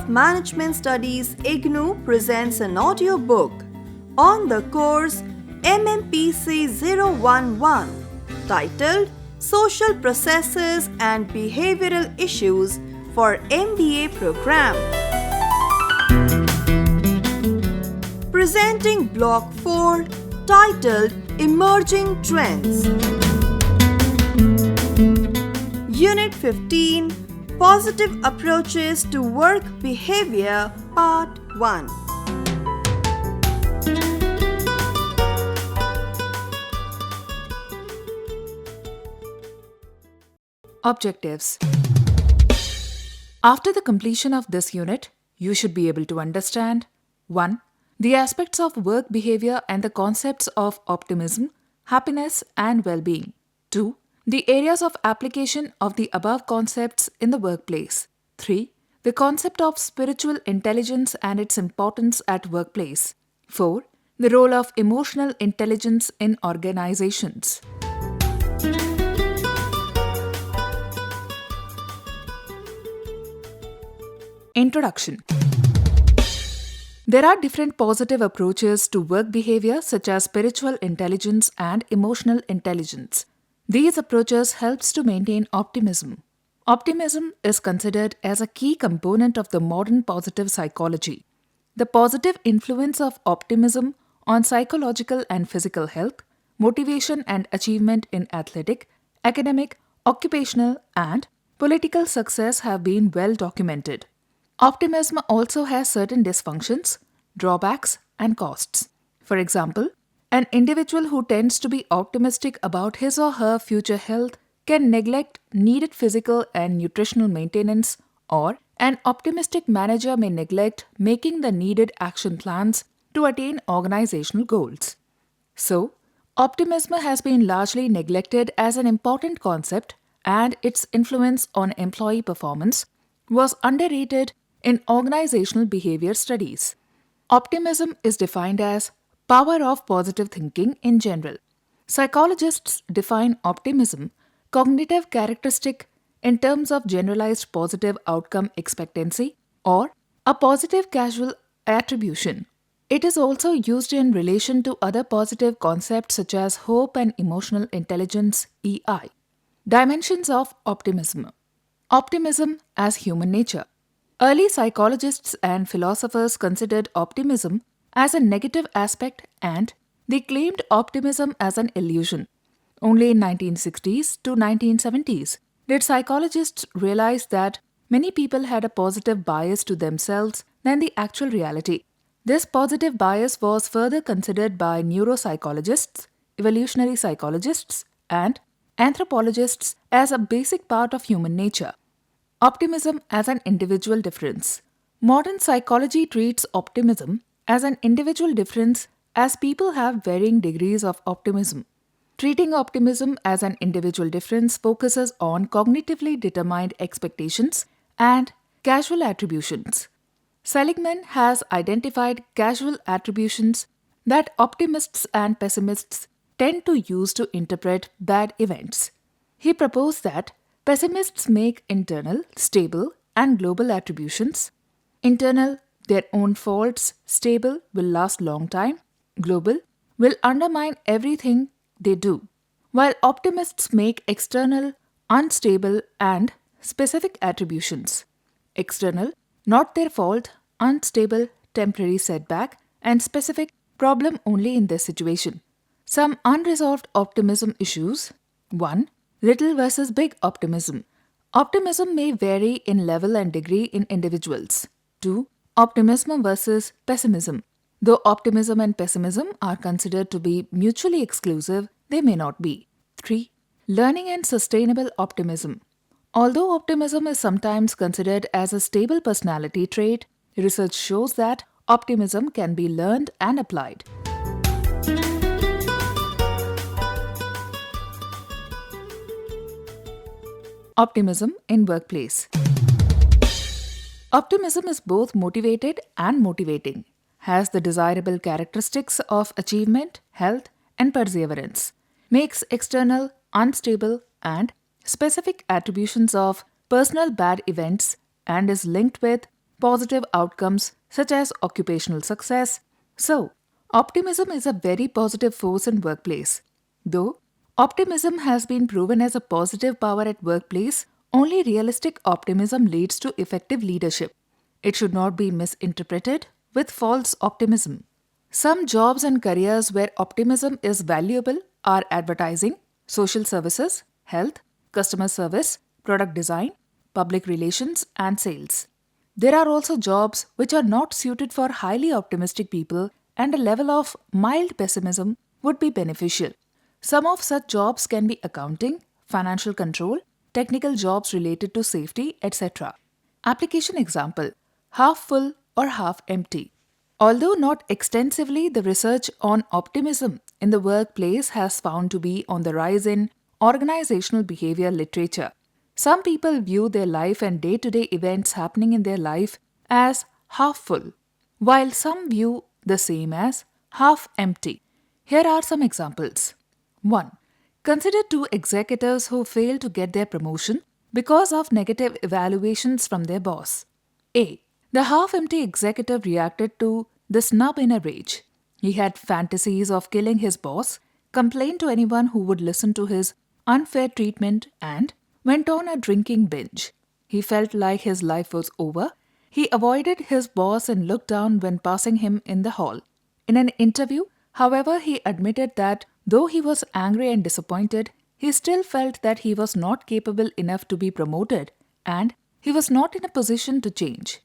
of Management Studies IGNOU presents an audio book on the course Mmpc 011 titled Social Processes and Behavioral Issues for MBA Program. Presenting Block 4 titled Emerging Trends. Unit 15 Positive Approaches to Work Behavior Part 1. Objectives. After the completion of this unit, you should be able to understand 1. The aspects of work behavior and the concepts of optimism, happiness and well-being. 2. The areas of application of the above concepts in the workplace. 3. The concept of spiritual intelligence and its importance at workplace. 4. The role of emotional intelligence in organizations. Introduction. There are different positive approaches to work behavior such as spiritual intelligence and emotional intelligence. These approaches helps to maintain optimism. Optimism is considered as a key component of the modern positive psychology. The positive influence of optimism on psychological and physical health, motivation and achievement in athletic, academic, occupational and political success have been well documented. Optimism also has certain dysfunctions, drawbacks and costs. For example, an individual who tends to be optimistic about his or her future health can neglect needed physical and nutritional maintenance, or an optimistic manager may neglect making the needed action plans to attain organizational goals. So, optimism has been largely neglected as an important concept, and its influence on employee performance was underrated in organizational behavior studies. Optimism is defined as power of positive thinking in general. Psychologists define optimism, cognitive characteristic, in terms of generalized positive outcome expectancy or a positive causal attribution. It is also used in relation to other positive concepts such as hope and emotional intelligence (EI). Dimensions of optimism. Optimism as human nature. Early psychologists and philosophers considered optimism as a negative aspect, and they claimed optimism as an illusion. Only in 1960s to 1970s did psychologists realize that many people had a positive bias to themselves than the actual reality. This positive bias was further considered by neuropsychologists, evolutionary psychologists, and anthropologists as a basic part of human nature. Optimism as an individual difference. Modern psychology treats optimism as an individual difference, as people have varying degrees of optimism. Treating optimism as an individual difference focuses on cognitively determined expectations and causal attributions. Seligman has identified causal attributions that optimists and pessimists tend to use to interpret bad events. He proposed that pessimists make internal, stable, and global attributions. Internal, their own faults; stable, will last long time; global, will undermine everything they do. While optimists make external, unstable, and specific attributions. External, not their fault; unstable, temporary setback; and specific, problem only in this situation. Some unresolved optimism issues. 1. Little versus big optimism. Optimism may vary in level and degree in individuals. 2. Optimism versus pessimism. Though optimism and pessimism are considered to be mutually exclusive, they may not be. 3. Learning and sustainable optimism. Although optimism is sometimes considered as a stable personality trait, research shows that optimism can be learned and applied. Optimism in workplace. Optimism is both motivated and motivating, has the desirable characteristics of achievement, health, and perseverance, makes external, unstable, and specific attributions of personal bad events, and is linked with positive outcomes such as occupational success. So, optimism is a very positive force in workplace. Though optimism has been proven as a positive power at workplace, only realistic optimism leads to effective leadership. It should not be misinterpreted with false optimism. Some jobs and careers where optimism is valuable are advertising, social services, health, customer service, product design, public relations, and sales. There are also jobs which are not suited for highly optimistic people, and a level of mild pessimism would be beneficial. Some of such jobs can be accounting, financial control, technical jobs related to safety, etc. Application example: half full or half empty. Although not extensively, the research on optimism in the workplace has found to be on the rise in organizational behavior literature. Some people view their life and day to day events happening in their life as half full, while some view the same as half empty. Here are some examples. 1. Consider two executives who fail to get their promotion because of negative evaluations from their boss. A. The half empty executive reacted to the snub in a rage. He had fantasies of killing his boss, complained to anyone who would listen to his unfair treatment, and went on a drinking binge. He felt like his life was over. He avoided his boss and looked down when passing him in the hall. In an interview, however, he admitted that though he was angry and disappointed, he still felt that he was not capable enough to be promoted and he was not in a position to change.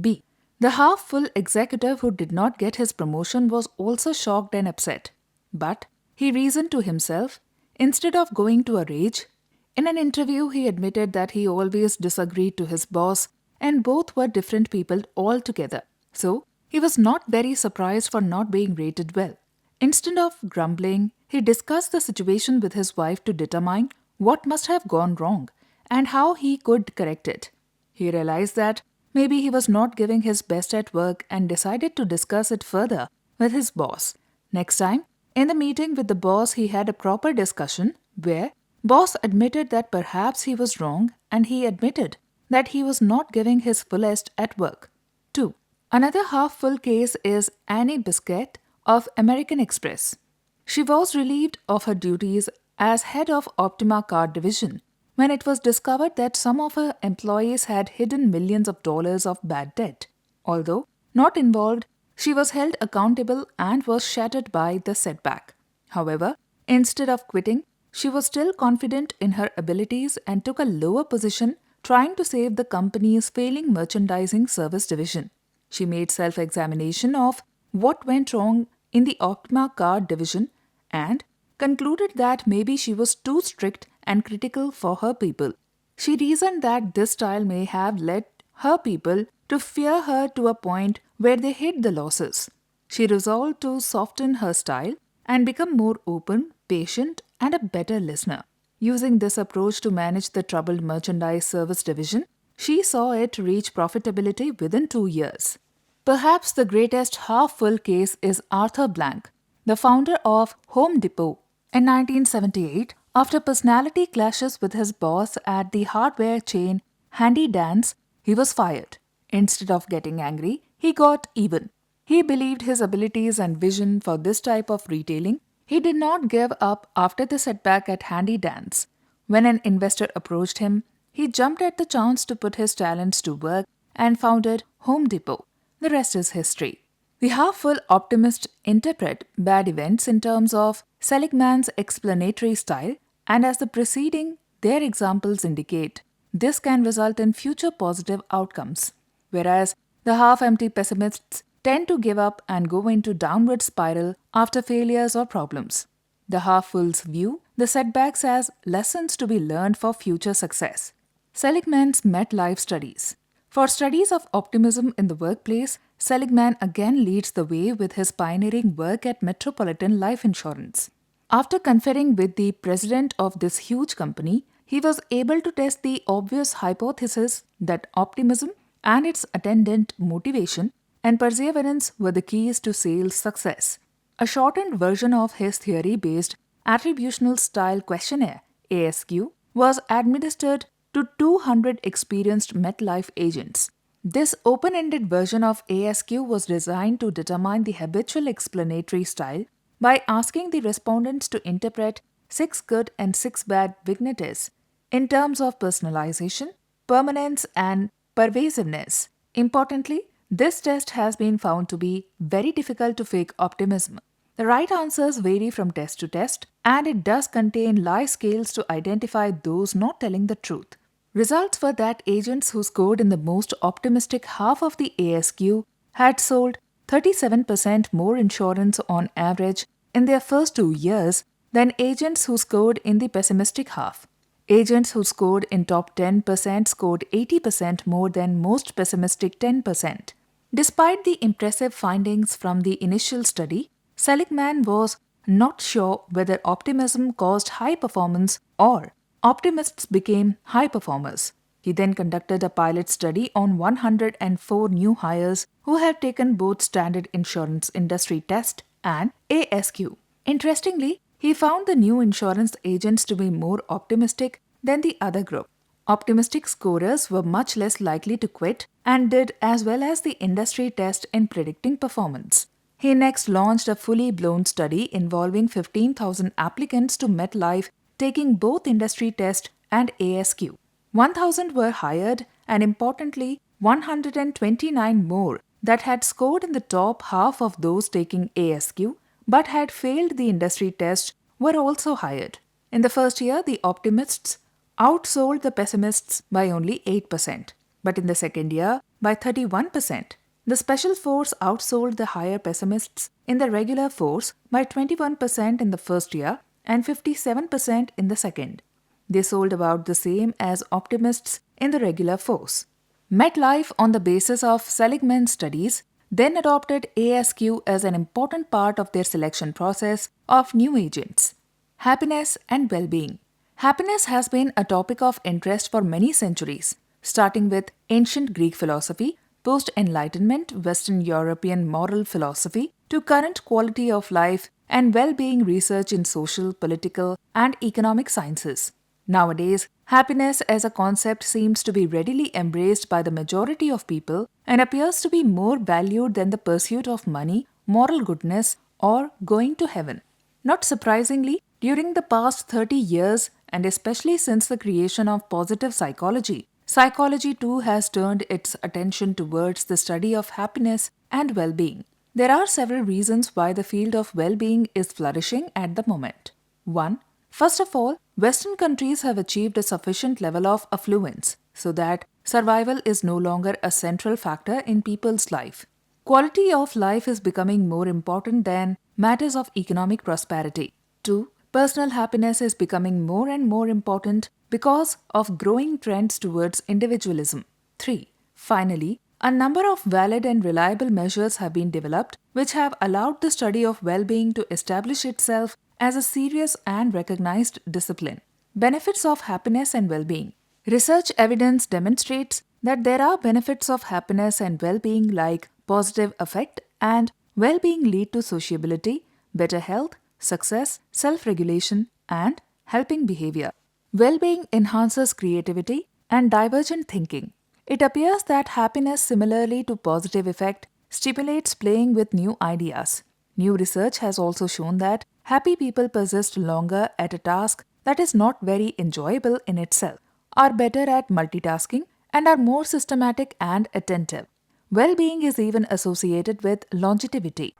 B. The half-full executive who did not get his promotion was also shocked and upset. But he reasoned to himself, instead of going to a rage. In an interview, he admitted that he always disagreed to his boss and both were different people altogether. So, he was not very surprised for not being rated well. Instead of grumbling, he discussed the situation with his wife to determine what must have gone wrong and how he could correct it. He realized that maybe he was not giving his best at work and decided to discuss it further with his boss. Next time, in the meeting with the boss, he had a proper discussion where boss admitted that perhaps he was wrong and he admitted that he was not giving his fullest at work. 2. Another half-full case is Annie Biscuit of American Express. She was relieved of her duties as head of Optima Card Division when it was discovered that some of her employees had hidden millions of dollars of bad debt. Although not involved, she was held accountable and was shattered by the setback. However, instead of quitting, she was still confident in her abilities and took a lower position trying to save the company's failing merchandising service division. She made self-examination of what went wrong in the Optima Card division and concluded that maybe she was too strict and critical for her people. She reasoned that this style may have led her people to fear her to a point where they hid the losses. She resolved to soften her style and become more open, patient, and a better listener. Using this approach to manage the troubled merchandise service division, she saw it reach profitability within 2 years. Perhaps the greatest half-full case is Arthur Blank, the founder of Home Depot. In 1978, after personality clashes with his boss at the hardware chain Handy Dan's, he was fired. Instead of getting angry, he got even. He believed his abilities and vision for this type of retailing. He did not give up after the setback at Handy Dan's. When an investor approached him, he jumped at the chance to put his talents to work and founded Home Depot. The rest is history. The half-full optimists interpret bad events in terms of Seligman's explanatory style, and as the preceding, their examples indicate, this can result in future positive outcomes. Whereas the half-empty pessimists tend to give up and go into downward spiral after failures or problems. The half-fulls view the setbacks as lessons to be learned for future success. Seligman's MetLife studies. For studies of optimism in the workplace, Seligman again leads the way with his pioneering work at Metropolitan Life Insurance. After conferring with the president of this huge company, he was able to test the obvious hypothesis that optimism and its attendant motivation and perseverance were the keys to sales success. A shortened version of his theory-based attributional style questionnaire, ASQ, was administered to 200 experienced MetLife agents. This open-ended version of ASQ was designed to determine the habitual explanatory style by asking the respondents to interpret 6 good and 6 bad vignettes in terms of personalization, permanence, and pervasiveness. Importantly, this test has been found to be very difficult to fake optimism. The right answers vary from test to test, and it does contain lie scales to identify those not telling the truth. Results were that agents who scored in the most optimistic half of the ASQ had sold 37% more insurance on average in their first 2 years than agents who scored in the pessimistic half. Agents who scored in top 10% scored 80% more than most pessimistic 10%. Despite the impressive findings from the initial study, Seligman was not sure whether optimism caused high performance or optimists became high performers. He then conducted a pilot study on 104 new hires who have taken both standard insurance industry test and ASQ. Interestingly, he found the new insurance agents to be more optimistic than the other group. Optimistic scorers were much less likely to quit and did as well as the industry test in predicting performance. He next launched a fully blown study involving 15,000 applicants to MetLife taking both industry test and ASQ. 1,000 were hired, and importantly, 129 more that had scored in the top half of those taking ASQ but had failed the industry test were also hired. In the first year, the optimists outsold the pessimists by only 8%, but in the second year, by 31%. The special force outsold the higher pessimists in the regular force by 21% in the first year and 57% in the second. They sold about the same as optimists in the regular force. MetLife, on the basis of Seligman's studies, then adopted ASQ as an important part of their selection process of new agents. Happiness and well-being. Happiness has been a topic of interest for many centuries, starting with ancient Greek philosophy, post-Enlightenment Western European moral philosophy, to current quality of life and well-being research in social, political, and economic sciences. Nowadays, happiness as a concept seems to be readily embraced by the majority of people and appears to be more valued than the pursuit of money, moral goodness, or going to heaven. Not surprisingly, during the past 30 years, and especially since the creation of positive psychology, psychology too has turned its attention towards the study of happiness and well-being. There are several reasons why the field of well-being is flourishing at the moment. 1. First of all, Western countries have achieved a sufficient level of affluence so that survival is no longer a central factor in people's life. Quality of life is becoming more important than matters of economic prosperity. 2. Personal happiness is becoming more and more important because of growing trends towards individualism. 3. Finally, a number of valid and reliable measures have been developed which have allowed the study of well-being to establish itself as a serious and recognized discipline. Benefits of happiness and well-being. Research evidence demonstrates that there are benefits of happiness and well-being like positive affect and well-being lead to sociability, better health, success, self-regulation, and helping behavior. Well-being enhances creativity and divergent thinking. It appears that happiness, similarly to positive effect, stimulates playing with new ideas. New research has also shown that happy people persist longer at a task that is not very enjoyable in itself, are better at multitasking, and are more systematic and attentive. Well-being is even associated with longevity.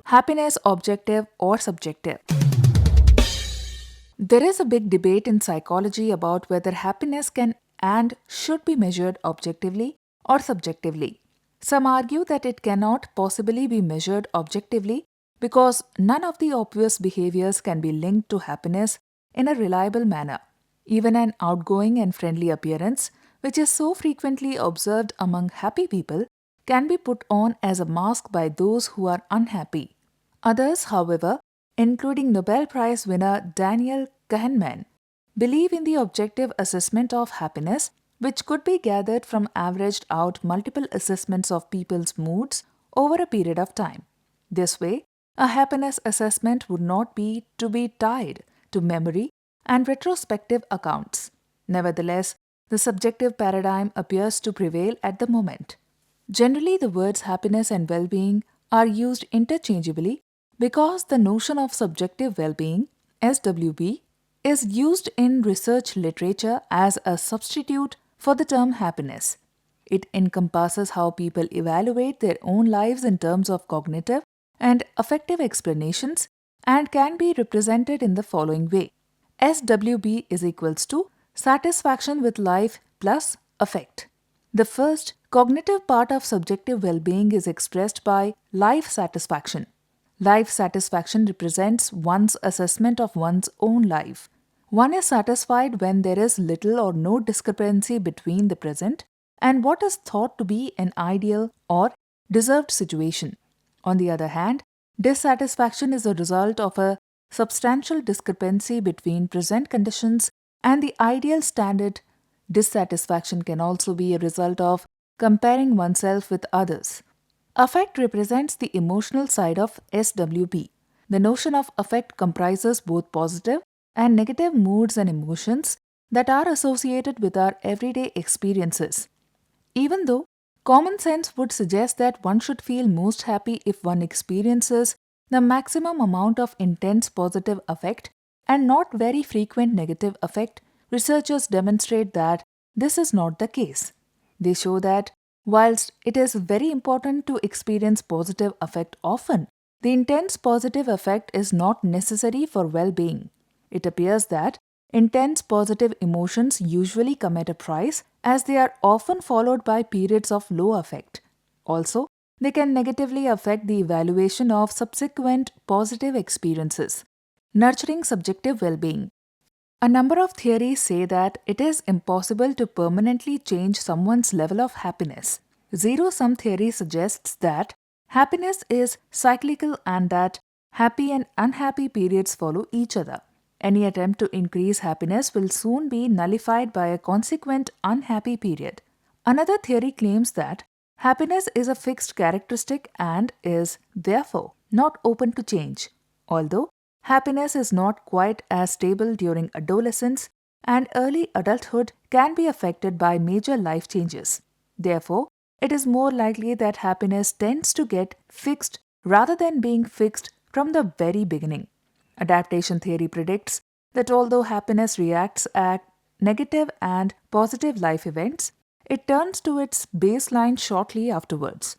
Happiness objective or subjective. There is a big debate in psychology about whether happiness can and should be measured objectively or subjectively. Some argue that it cannot possibly be measured objectively because none of the obvious behaviors can be linked to happiness in a reliable manner. Even an outgoing and friendly appearance, which is so frequently observed among happy people, can be put on as a mask by those who are unhappy. Others, however, including Nobel Prize winner Daniel Kahneman, believe in the objective assessment of happiness, which could be gathered from averaged out multiple assessments of people's moods over a period of time. This way, a happiness assessment would not be to be tied to memory and retrospective accounts. Nevertheless, the subjective paradigm appears to prevail at the moment. Generally, the words happiness and well being are used interchangeably because the notion of subjective well being, SWB, is used in research literature as a substitute for the term happiness. It encompasses how people evaluate their own lives in terms of cognitive and affective explanations and can be represented in the following way. SWB is equals to satisfaction with life plus affect. The first cognitive part of subjective well-being is expressed by life satisfaction. Life satisfaction represents one's assessment of one's own life. One is satisfied when there is little or no discrepancy between the present and what is thought to be an ideal or deserved situation. On the other hand, dissatisfaction is a result of a substantial discrepancy between present conditions and the ideal standard. Dissatisfaction can also be a result of comparing oneself with others. Affect represents the emotional side of SWB. The notion of affect comprises both positive and negative moods and emotions that are associated with our everyday experiences. Even though common sense would suggest that one should feel most happy if one experiences the maximum amount of intense positive affect and not very frequent negative affect, researchers demonstrate that this is not the case. They show that whilst it is very important to experience positive affect often, the intense positive affect is not necessary for well-being. It appears that intense positive emotions usually come at a price as they are often followed by periods of low affect. Also, they can negatively affect the evaluation of subsequent positive experiences. Nurturing subjective well-being. A number of theories say that it is impossible to permanently change someone's level of happiness. Zero-sum theory suggests that happiness is cyclical and that happy and unhappy periods follow each other. Any attempt to increase happiness will soon be nullified by a consequent unhappy period. Another theory claims that happiness is a fixed characteristic and is, therefore, not open to change. Although happiness is not quite as stable during adolescence and early adulthood can be affected by major life changes. Therefore, it is more likely that happiness tends to get fixed rather than being fixed from the very beginning. Adaptation theory predicts that although happiness reacts at negative and positive life events, it turns to its baseline shortly afterwards.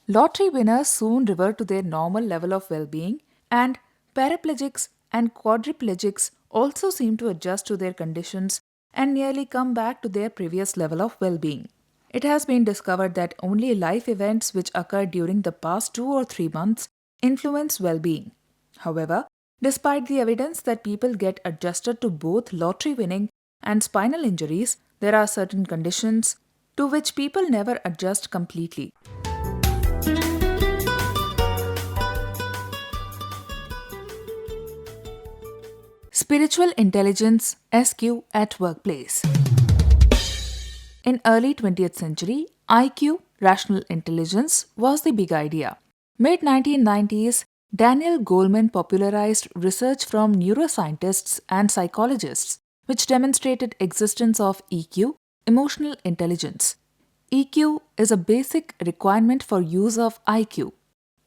Lottery winners soon revert to their normal level of well-being, and paraplegics and quadriplegics also seem to adjust to their conditions and nearly come back to their previous level of well-being. It has been discovered that only life events which occurred during the past 2 or 3 months influence well-being. However, despite the evidence that people get adjusted to both lottery winning and spinal injuries, there are certain conditions to which people never adjust completely. Spiritual intelligence (SQ) at workplace. In early 20th century, IQ, rational intelligence, was the big idea. Mid-1990s, Daniel Goleman popularized research from neuroscientists and psychologists which demonstrated existence of EQ, emotional intelligence. EQ is a basic requirement for use of IQ.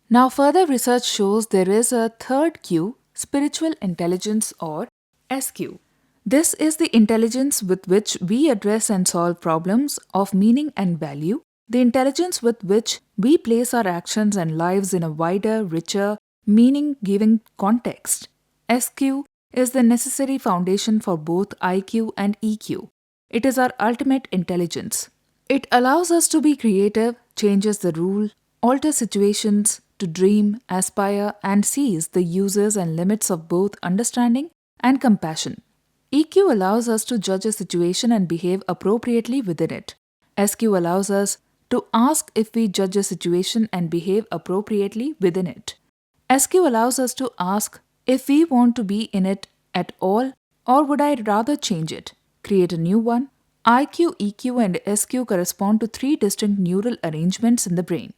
Now further research shows there is a third Q, spiritual intelligence or SQ. This is the intelligence with which we address and solve problems of meaning and value, the intelligence with which we place our actions and lives in a wider, richer, meaning-giving context. SQ is the necessary foundation for both IQ and EQ. It is our ultimate intelligence. It allows us to be creative, changes the rule, alter situations, to dream, aspire, and seize the uses and limits of both understanding and compassion. EQ allows us to judge a situation and behave appropriately within it. SQ allows us to ask if we judge a situation and behave appropriately within it. SQ allows us to ask if we want to be in it at all or would I rather change it, create a new one. IQ, EQ, and SQ correspond to 3 distinct neural arrangements in the brain.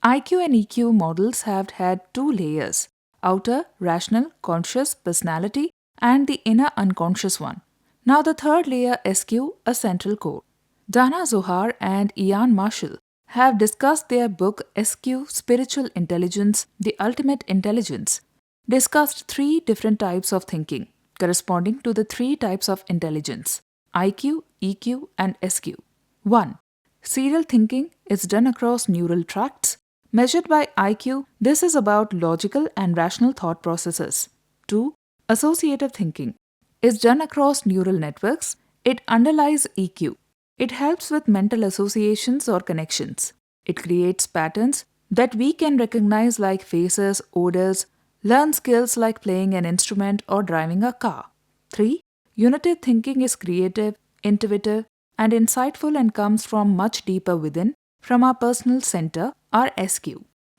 IQ and EQ models have had 2 layers: outer, rational, conscious personality, and the inner unconscious one. Now the third layer, SQ, a central core. Dana Zohar and Ian Marshall have discussed their book SQ Spiritual Intelligence, The Ultimate Intelligence, discussed three different types of thinking corresponding to the three types of intelligence IQ, EQ, and SQ. 1. Serial thinking is done across neural tracts. Measured by IQ, this is about logical and rational thought processes. 2. Associative thinking is done across neural networks. It underlies EQ. It helps with mental associations or connections. It creates patterns that we can recognize like faces, odors, learn skills like playing an instrument or driving a car. 3. Unitive thinking is creative, intuitive, and insightful and comes from much deeper within, from our personal center, our SQ.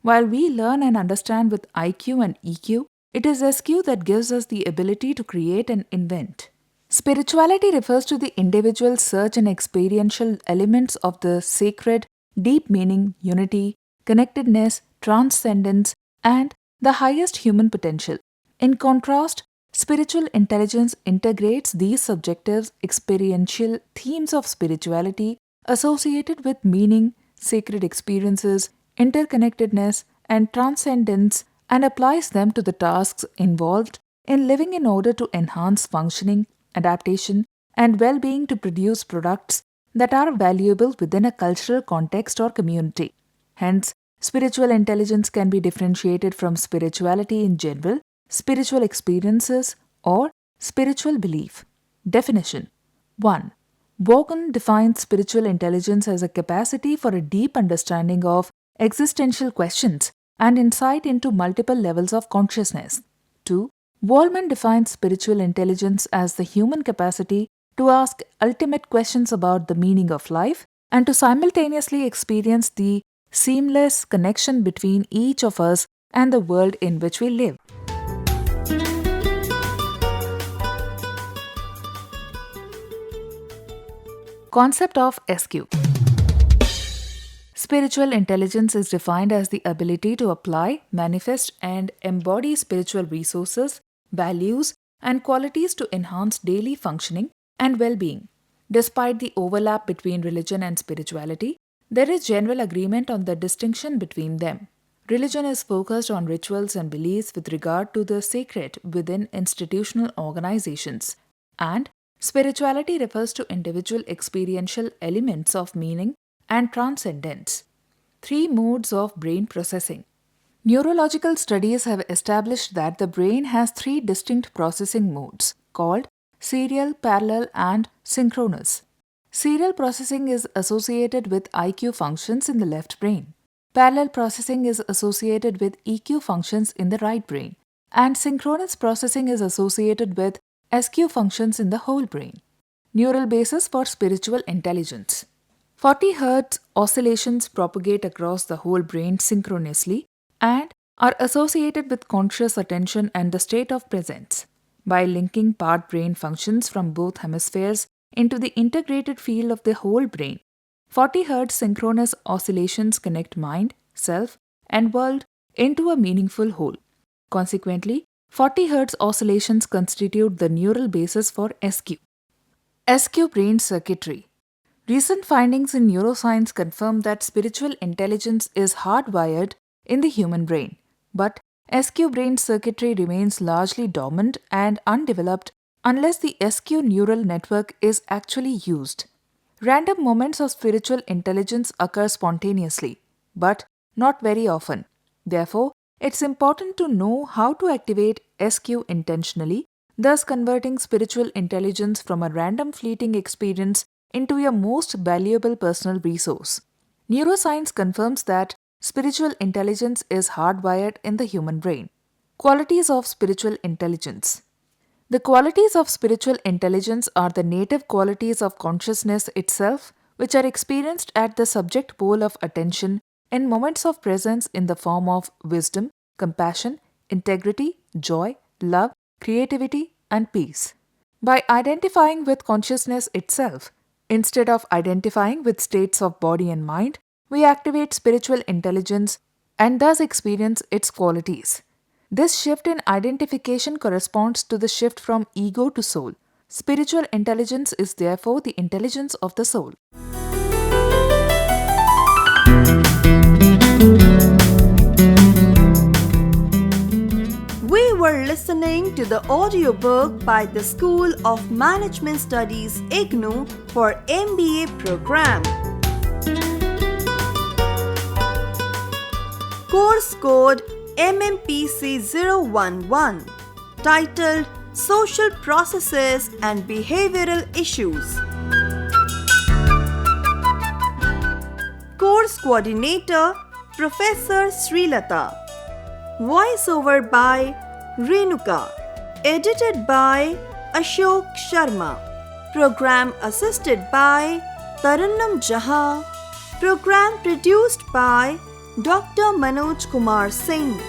While we learn and understand with IQ and EQ, it is SQ that gives us the ability to create and invent. Spirituality refers to the individual's search and experiential elements of the sacred, deep meaning, unity, connectedness, transcendence, and the highest human potential. In contrast, spiritual intelligence integrates these subjective, experiential themes of spirituality associated with meaning, sacred experiences, interconnectedness, and transcendence and applies them to the tasks involved in living in order to enhance functioning, adaptation, and well being to produce products that are valuable within a cultural context or community. Hence, spiritual intelligence can be differentiated from spirituality in general, spiritual experiences, or spiritual belief. Definition 1. Vaughan defines spiritual intelligence as a capacity for a deep understanding of existential questions and insight into multiple levels of consciousness. 2. Wallman defines spiritual intelligence as the human capacity to ask ultimate questions about the meaning of life and to simultaneously experience the seamless connection between each of us and the world in which we live. Concept of SQ. Spiritual intelligence is defined as the ability to apply, manifest, and embody spiritual resources, values, and qualities to enhance daily functioning and well being. Despite the overlap between religion and spirituality, there is general agreement on the distinction between them. Religion is focused on rituals and beliefs with regard to the sacred within institutional organizations, and spirituality refers to individual experiential elements of meaning and transcendence. 3 modes of brain processing. Neurological studies have established that the brain has 3 distinct processing modes called serial, parallel, and synchronous. Serial processing is associated with IQ functions in the left brain. Parallel processing is associated with EQ functions in the right brain. And synchronous processing is associated with SQ functions in the whole brain. Neural basis for spiritual intelligence. 40 Hz oscillations propagate across the whole brain synchronously and are associated with conscious attention and the state of presence. By linking part brain functions from both hemispheres into the integrated field of the whole brain, 40 Hz synchronous oscillations connect mind, self, and world into a meaningful whole. Consequently, 40 Hz oscillations constitute the neural basis for SQ. SQ brain circuitry. Recent findings in neuroscience confirm that spiritual intelligence is hardwired in the human brain, but SQ brain circuitry remains largely dormant and undeveloped unless the SQ neural network is actually used. Random moments of spiritual intelligence occur spontaneously, but not very often. Therefore, it's important to know how to activate SQ intentionally, thus converting spiritual intelligence from a random fleeting experience into your most valuable personal resource. Neuroscience confirms that spiritual intelligence is hardwired in the human brain. Qualities of spiritual intelligence. The qualities of spiritual intelligence are the native qualities of consciousness itself, which are experienced at the subject pole of attention in moments of presence in the form of wisdom, compassion, integrity, joy, love, creativity, and peace. By identifying with consciousness itself, instead of identifying with states of body and mind, we activate spiritual intelligence and thus experience its qualities. This shift in identification corresponds to the shift from ego to soul. Spiritual intelligence is therefore the intelligence of the soul. We were listening to the audiobook by the School of Management Studies IGNOU for MBA program. Course code Mmpc 011, titled Social Processes and Behavioral Issues. Course Coordinator Professor Srilata. Voiceover by Renuka. Edited by Ashok Sharma. Program assisted by Tarannum Jaha. Program produced by Dr. Manoj Kumar Singh.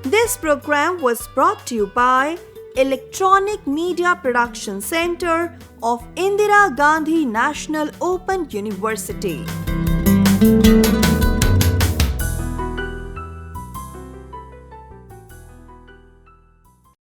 This program was brought to you by Electronic Media Production Center of Indira Gandhi National Open University.